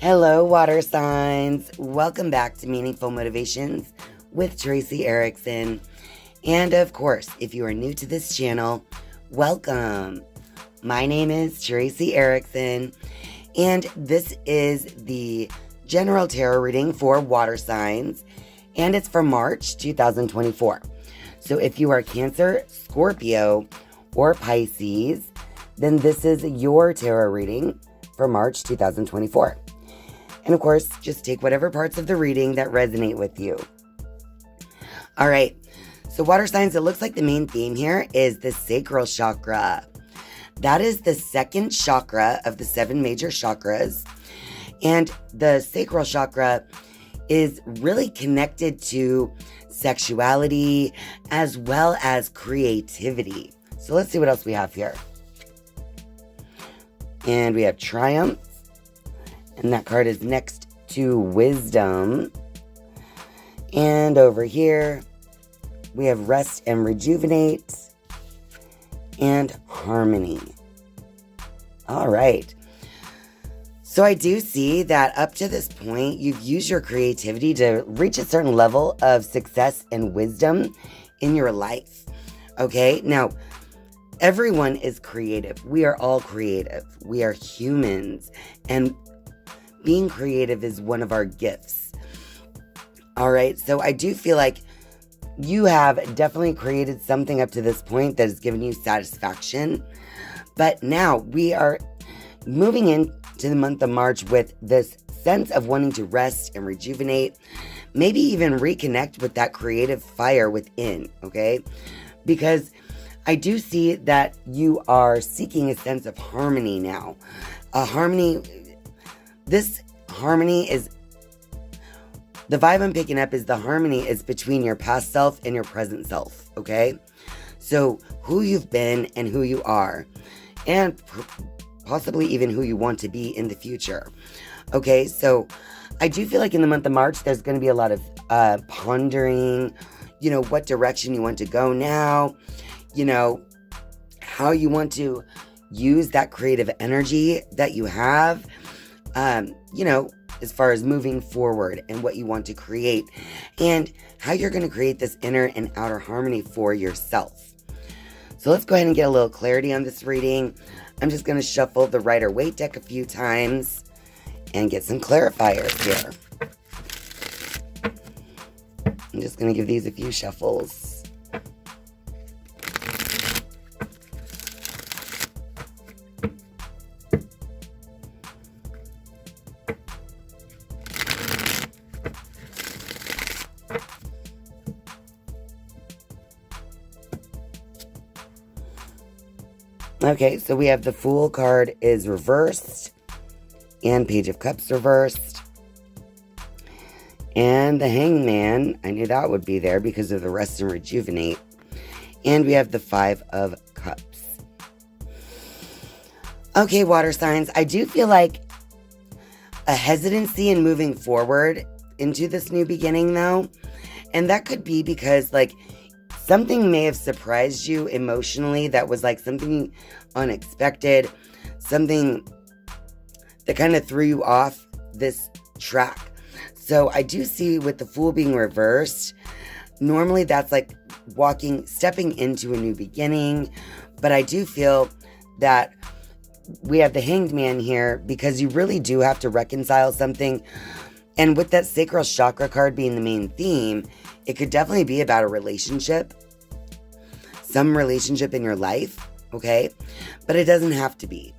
Hello, water signs. Welcome back to Meaningful Motivations with Tracy Erickson. And of course, if you are new to this channel, welcome. My name is Tracy Erickson, and this is the general tarot reading for water signs, and it's for March 2024. So if you are Cancer, Scorpio, or Pisces, then this is your tarot reading for March 2024. And of course, just take whatever parts of the reading that resonate with you. All right, so water signs, it looks like the main theme here is the sacral chakra. That is the second chakra of the 7 major chakras. And the sacral chakra is really connected to sexuality as well as creativity. So let's see what else we have here. And we have Triumph. And that card is next to Wisdom. And over here, we have Rest and Rejuvenate and Harmony. All right. So I do see that up to this point, you've used your creativity to reach a certain level of success and wisdom in your life. Okay? Now, everyone is creative. We are all creative. We are humans. And being creative is one of our gifts. All right, so I do feel like you have definitely created something up to this point that has given you satisfaction. But now we are moving into the month of March with this sense of wanting to rest and rejuvenate, maybe even reconnect with that creative fire within, okay? Because I do see that you are seeking a sense of harmony now. This harmony is, the vibe I'm picking up is the harmony is between your past self and your present self, okay? So who you've been and who you are, and possibly even who you want to be in the future, okay? So I do feel like in the month of March, there's going to be a lot of pondering, what direction you want to go now, how you want to use that creative energy that you have, as far as moving forward and what you want to create and how you're going to create this inner and outer harmony for yourself. So let's go ahead and get a little clarity on this reading. I'm just going to shuffle the Rider-Waite deck a few times and get some clarifiers here. I'm just going to give these a few shuffles. Okay, so we have the Fool card is reversed, and Page of Cups reversed, and the Hangman, I knew that would be there because of the Rest and Rejuvenate, and we have the 5 of Cups. Okay, water signs, I do feel like a hesitancy in moving forward into this new beginning though, and that could be because something may have surprised you emotionally that was something unexpected, something that kind of threw you off this track. So I do see with the Fool being reversed, normally that's stepping into a new beginning, but I do feel that we have the Hanged Man here because you really do have to reconcile something. And with that Sacral Chakra card being the main theme, it could definitely be about a relationship, some relationship in your life, okay? But it doesn't have to be.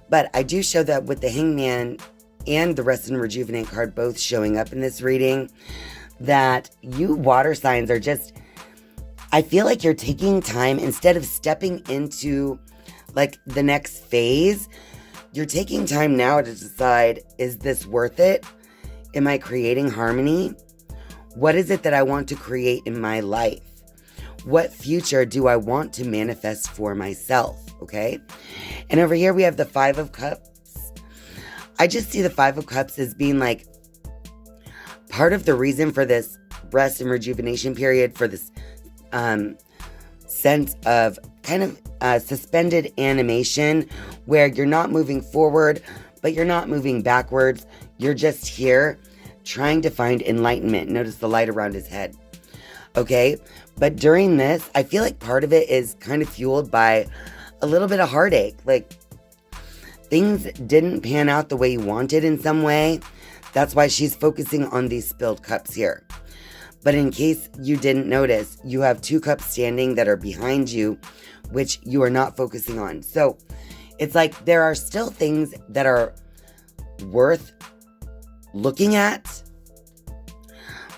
But I do show that with the Hangman and the Rest and Rejuvenate card both showing up in this reading, that you water signs are just, I feel like you're taking time instead of stepping into the next phase. You're taking time now to decide, is this worth it? Am I creating harmony? What is it that I want to create in my life? What future do I want to manifest for myself? Okay. And over here we have the 5 of Cups. I just see the 5 of Cups as being part of the reason for this rest and rejuvenation period, for this sense of kind of suspended animation where you're not moving forward, but you're not moving backwards. You're just here trying to find enlightenment. Notice the light around his head. Okay? But during this, I feel like part of it is kind of fueled by a little bit of heartache. Like, things didn't pan out the way you wanted in some way. That's why she's focusing on these spilled cups here. But in case you didn't notice, you have 2 cups standing that are behind you, which you are not focusing on. So it's like there are still things that are worth looking at,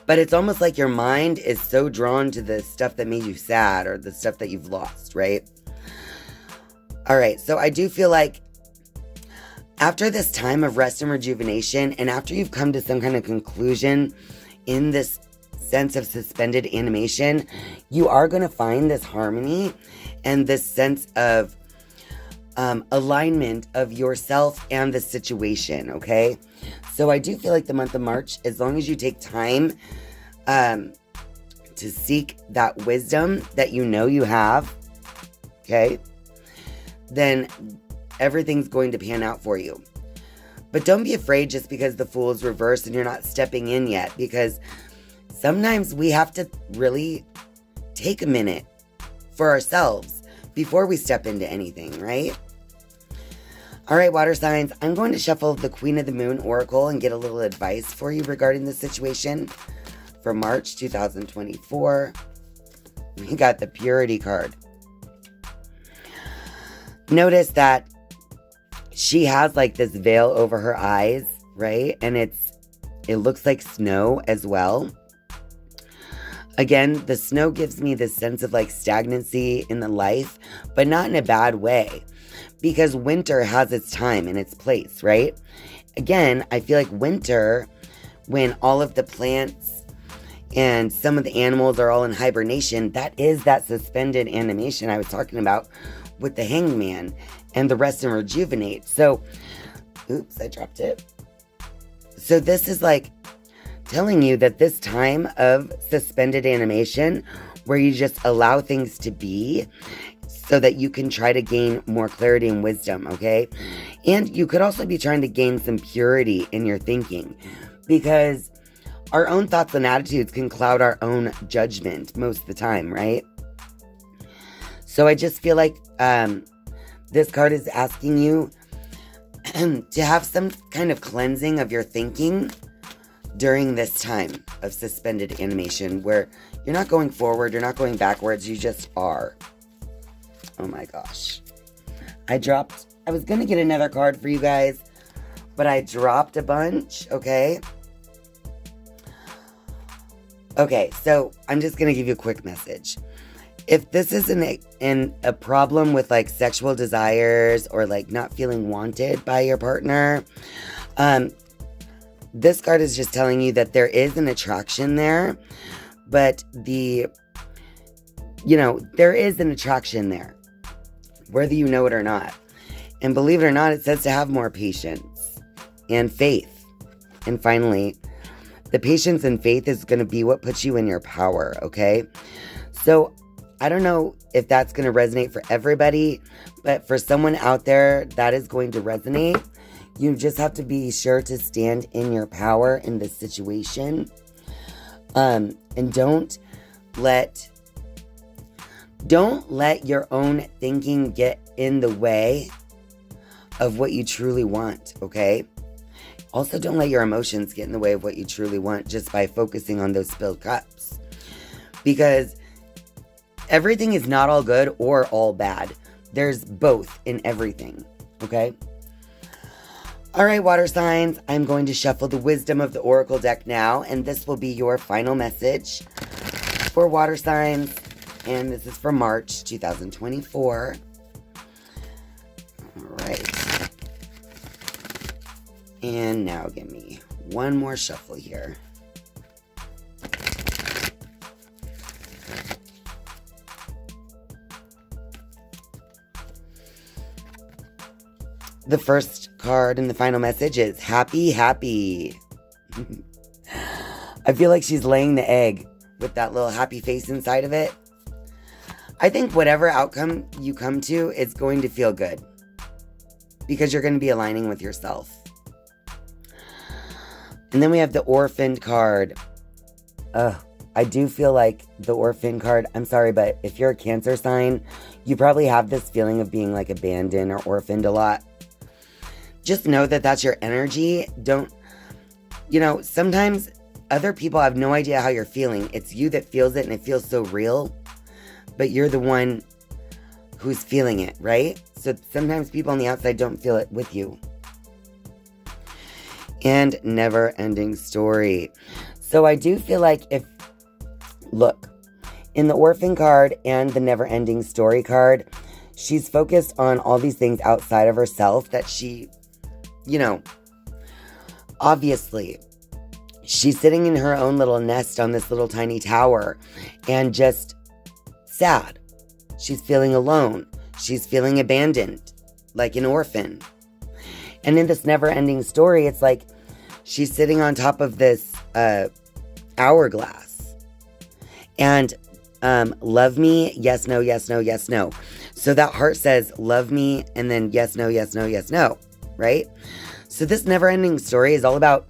but it's almost like your mind is so drawn to the stuff that made you sad or the stuff that you've lost, right? All right, so I do feel like after this time of rest and rejuvenation, and after you've come to some kind of conclusion in this sense of suspended animation, you are going to find this harmony and this sense of alignment of yourself and the situation, okay? So I do feel like the month of March, as long as you take time to seek that wisdom that you know you have, okay, then everything's going to pan out for you. But don't be afraid just because the Fool is reversed and you're not stepping in yet, because sometimes we have to really take a minute for ourselves before we step into anything, right? All right, water signs, I'm going to shuffle the Queen of the Moon Oracle and get a little advice for you regarding the situation for March 2024. We got the Purity card. Notice that she has like this veil over her eyes, right? And it looks like snow as well. Again, the snow gives me this sense of like stagnancy in the life, but not in a bad way, because winter has its time and its place, right? Again, I feel like winter, when all of the plants and some of the animals are all in hibernation, that is that suspended animation I was talking about with the Hanged Man and the rest and rejuvenate. So, oops, I dropped it. So this is like telling you that this time of suspended animation, where you just allow things to be so that you can try to gain more clarity and wisdom, okay? And you could also be trying to gain some purity in your thinking, because our own thoughts and attitudes can cloud our own judgment most of the time, right? So I just feel like this card is asking you to have some kind of cleansing of your thinking during this time of suspended animation, where you're not going forward, you're not going backwards, you just are. Oh my gosh. I was going to get another card for you guys, but I dropped a bunch, okay? Okay, so I'm just going to give you a quick message. If this is a problem with like sexual desires or like not feeling wanted by your partner, this card is just telling you that there is an attraction there, but there is an attraction there, whether you know it or not. And believe it or not, it says to have more patience and faith. And finally, the patience and faith is going to be what puts you in your power, okay? So I don't know if that's going to resonate for everybody, but for someone out there that is going to resonate, you just have to be sure to stand in your power in this situation. And don't let your own thinking get in the way of what you truly want, okay? Also, don't let your emotions get in the way of what you truly want just by focusing on those spilled cups. Because everything is not all good or all bad. There's both in everything, okay? All right, water signs, I'm going to shuffle the Wisdom of the Oracle deck now, and this will be your final message for water signs, and this is for March 2024. All right. And now give me one more shuffle here. The first card in the final message is happy, happy. I feel like she's laying the egg with that little happy face inside of it. I think whatever outcome you come to, it's going to feel good. because you're going to be aligning with yourself. And then we have the Orphaned card. I do feel like the Orphan card, I'm sorry, but if you're a Cancer sign, you probably have this feeling of being like abandoned or orphaned a lot. Just know that that's your energy. Sometimes other people have no idea how you're feeling. It's you that feels it, and it feels so real, but you're the one who's feeling it, right? So sometimes people on the outside don't feel it with you. And Never-Ending Story. So I do feel like look, in the Orphan card and the Never-Ending Story card, she's focused on all these things outside of herself that she, obviously, she's sitting in her own little nest on this little tiny tower and just sad. She's feeling alone. She's feeling abandoned, like an orphan. And in this Never-Ending Story, it's like she's sitting on top of this hourglass. And love me, yes, no, yes, no, yes, no. So that heart says, love me, and then yes, no, yes, no, yes, no, right? So this Never-Ending Story is all about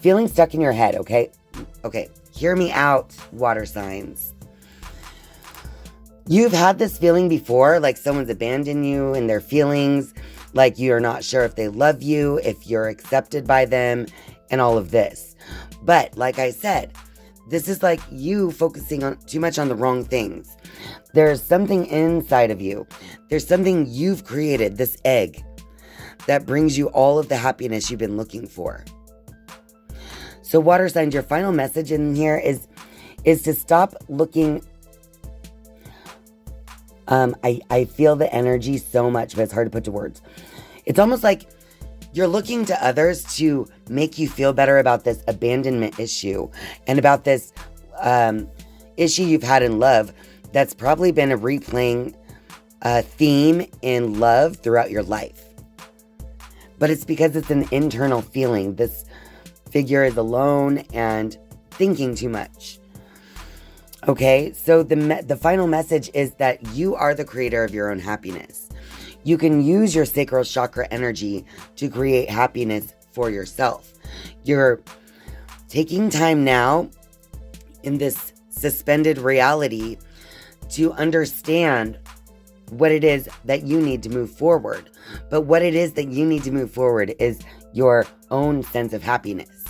feeling stuck in your head, okay? Okay, hear me out, water signs. You've had this feeling before, like someone's abandoned you in their feelings, like you're not sure if they love you, if you're accepted by them, and all of this. But like I said, this is like you focusing on too much on the wrong things. There's something inside of you. There's something you've created, this egg, that brings you all of the happiness you've been looking for. So water signs, your final message in here is to stop looking. I feel the energy so much, but it's hard to put to words. It's almost like you're looking to others to make you feel better about this abandonment issue and about this issue you've had in love that's probably been a replaying theme in love throughout your life. But it's because it's an internal feeling. This figure is alone and thinking too much. Okay, so the final message is that you are the creator of your own happiness. You can use your sacral chakra energy to create happiness for yourself. You're taking time now in this suspended reality to understand what it is that you need to move forward. But what it is that you need to move forward is your own sense of happiness.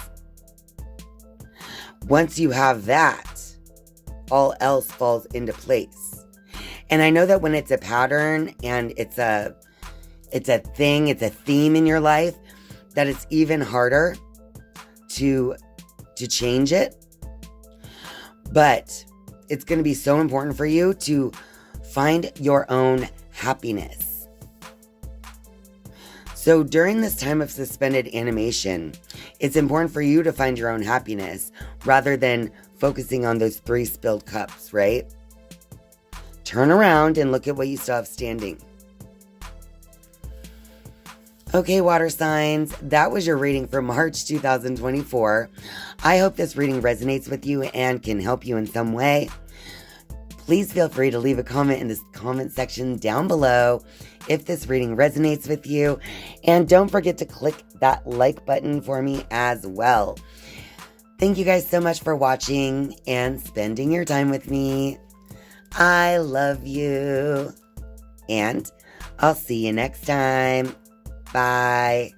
Once you have that, all else falls into place. And I know that when it's a pattern and it's a thing, it's a theme in your life, that it's even harder to change it. But it's going to be so important for you to find your own happiness. So during this time of suspended animation, it's important for you to find your own happiness rather than focusing on those 3 spilled cups, right? Turn around and look at what you still have standing. Okay, water signs, that was your reading for March 2024. I hope this reading resonates with you and can help you in some way. Please feel free to leave a comment in the comment section down below if this reading resonates with you. And don't forget to click that like button for me as well. Thank you guys so much for watching and spending your time with me. I love you. And I'll see you next time. Bye.